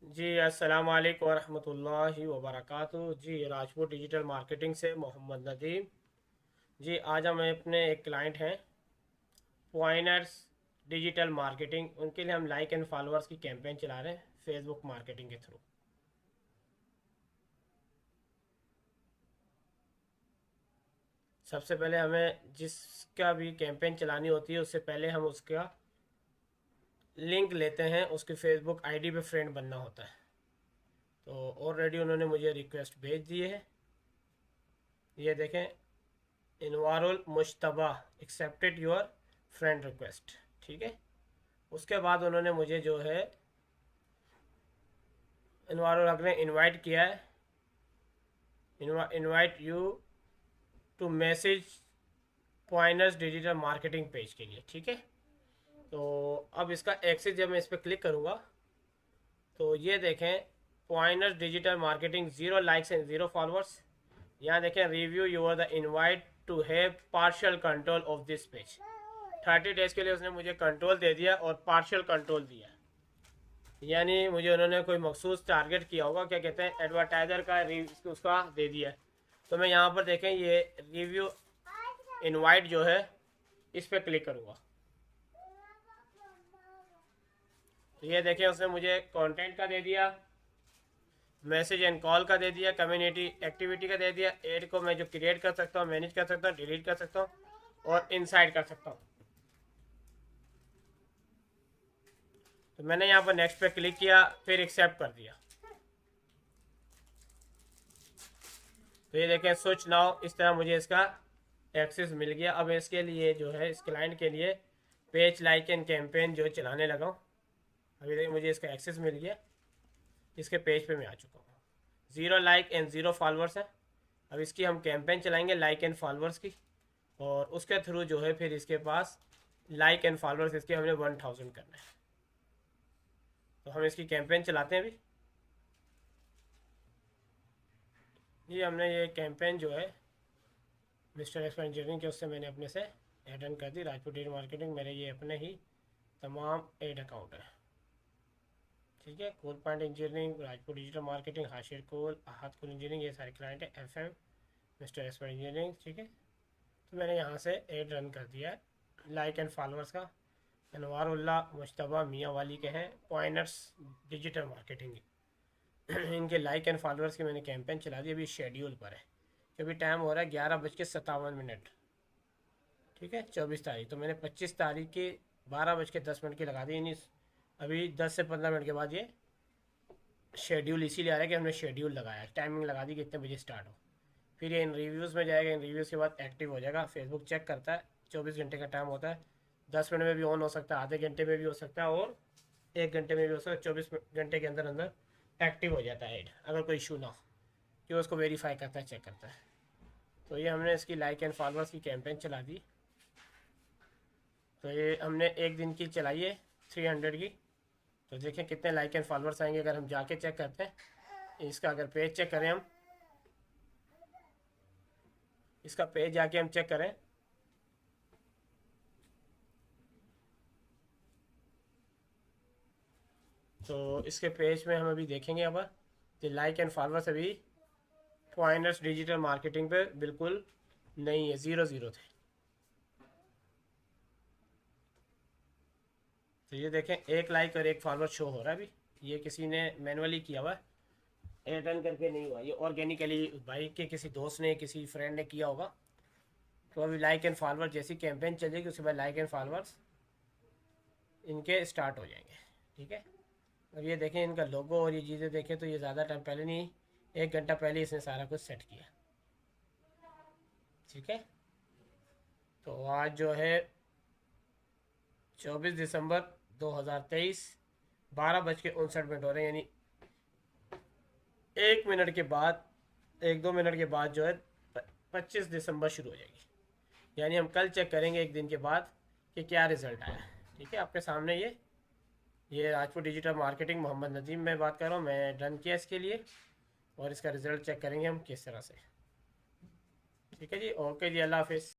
जी अस्सलाम वालेकुम वरहमतुल्लाहि वबरकातुहू। जी राजपूत डिजिटल मार्केटिंग से मोहम्मद नदीम। जी आज हम अपने एक क्लाइंट हैं पॉइंटर्स डिजिटल मार्केटिंग, उनके लिए हम लाइक एंड फॉलोअर्स की कैंपेन चला रहे हैं फेसबुक मार्केटिंग के थ्रू। सबसे पहले हमें जिसका भी कैंपेन चलानी होती है उससे पहले हम उसका लिंक लेते हैं, उसकी फेसबुक आईडी पे फ्रेंड बनना होता है। तो ऑलरेडी उन्होंने मुझे रिक्वेस्ट भेज दी है, ये देखें, Inwarul Mushtaba accepted your friend request. ठीक है, उसके बाद उन्होंने मुझे जो है इनवारुल हक ने इनवाइट किया है, invite you to message pointers digital marketing page के लिए। ठीक है, तो अब इसका एक्सेस जब मैं इस पर क्लिक करूँगा तो ये देखें, pointers digital marketing, zero likes and zero followers. यहाँ देखें, review you are the invite to have partial control of this page. 30 days के लिए उसने मुझे कंट्रोल दे दिया और पार्शियल कंट्रोल दिया, यानी मुझे उन्होंने कोई मखसूस टारगेट किया होगा, क्या कहते हैं, एडवर्टाइज़र का उसका दे दिया है। तो मैं यहाँ पर देखें, ये रिव्यू इनवाइट जो है इस पर क्लिक करूँगा तो ये देखें, उसने मुझे कंटेंट का दे दिया, मैसेज एंड कॉल का दे दिया, कम्युनिटी एक्टिविटी का दे दिया, एड को मैं जो क्रिएट कर सकता हूँ, मैनेज कर सकता हूँ, डिलीट कर सकता हूँ और इनसाइड कर सकता हूँ। तो मैंने यहाँ पर नेक्स्ट पे क्लिक किया, फिर एक्सेप्ट कर दिया। तो ये देखें, स्विच नाउ, इस तरह मुझे इसका एक्सेस मिल गया। अब इसके लिए जो है, इस क्लाइंट के लिए पेज लाइक एंड कैंपेन जो चलाने लगा हूँ। अभी देखिए मुझे इसका एक्सेस मिल गया, इसके पेज पे मैं आ चुका हूँ। Zero like and zero followers है। अब इसकी हम कैंपेन चलाएंगे लाइक एंड फॉलोअर्स की, और उसके थ्रू जो है फिर इसके पास लाइक एंड फॉलोअर्स इसके हमने 1000 करना है। तो हम इसकी कैंपेन चलाते हैं अभी। ये हमने ये कैंपेन जो है मिस्टर एक्सपर्ट इंजीनियरिंग के उससे मैंने अपने से एड कर दी। राजपूत डिजिटल मार्केटिंग मेरे ये अपने ही तमाम एड अकाउंट है। ठीक है, Kol point engineering, Rajput digital marketing, Hashir Kol, Ahad Kol engineering, ये सारे क्लाइंट है। FM mister expert engineering. ठीक है, तो मैंने यहाँ से एड रन कर दिया है लाइक एंड फॉलोअर्स का। अनवारुल्ला मुश्तबा मियाँ वाली के हैं, पॉइंटर्स डिजिटल मार्केटिंग इनके लाइक एंड फॉलोअर्स की मैंने कैंपेन चला दी। अभी शेड्यूल पर है, अभी टाइम हो रहा है 11:57। ठीक है, 24 तारीख, तो मैंने 25 तारीख की 12:10 की लगा दी। नहीं, अभी 10 से 15 मिनट के बाद ये शेड्यूल इसीलिए आ रहा है कि हमने शेड्यूल लगाया, टाइमिंग लगा दी कितने बजे स्टार्ट हो। फिर ये इन रिव्यूज़ में जाएगा, इन रिव्यूज़ के बाद एक्टिव हो जाएगा। फेसबुक चेक करता है, 24 घंटे का टाइम होता है। 10 मिनट में भी ऑन हो सकता है, आधे घंटे में भी हो सकता है और 1 घंटे में भी हो सकता है। 24 घंटे के अंदर अंदर एक्टिव हो जाता है ऐड, अगर कोई इशू ना हो, कि उसको वेरीफाई करता है, चेक करता है। तो ये हमने इसकी लाइक एंड फॉलोअर्स की कैंपेन चला दी। तो ये हमने एक दिन की चलाई है, 300 की। तो देखें कितने लाइक एंड फॉलोअर्स आएंगे अगर हम जाके चेक करते हैं। इसका अगर पेज चेक करें हम, इसका पेज जाके हम चेक करें तो इसके पेज में हम अभी देखेंगे अब कि लाइक एंड फॉलोअर्स अभी पॉइंटर्स डिजिटल मार्केटिंग पे बिल्कुल नहीं है, ज़ीरो ज़ीरो थे। तो ये देखें, एक लाइक और एक फॉलोअर शो हो रहा है अभी। ये किसी ने मैनुअली किया हुआ है, एयरटेल करके नहीं हुआ, ये ऑर्गेनिकली भाई के किसी दोस्त ने, किसी फ्रेंड ने किया होगा। तो अभी लाइक एंड फॉलोअर जैसी कैंपेन चलेगी उसके बाद लाइक एंड फॉलोअर्स इनके स्टार्ट हो जाएंगे। ठीक है, अब ये देखें इनका लोगो और ये चीज़ें देखें तो ये ज़्यादा टाइम पहले नहीं, 1 घंटा पहले इसने सारा कुछ सेट किया। ठीक है, तो आज जो है 24 दिसंबर 2023, 12:59 हो रहे हैं, यानी 1 मिनट के बाद, 1-2 मिनट के बाद जो है 25 दिसंबर शुरू हो जाएगी। यानी हम कल चेक करेंगे एक दिन के बाद कि क्या रिज़ल्ट आया। ठीक है, आपके सामने ये राजपूत डिजिटल मार्केटिंग मोहम्मद नदीम मैं बात कर रहा हूँ, मैं डन किया इसके लिए, और इसका रिज़ल्ट चेक करेंगे हम किस तरह से। ठीक है जी, ओके जी, अल्लाह हाफिज़।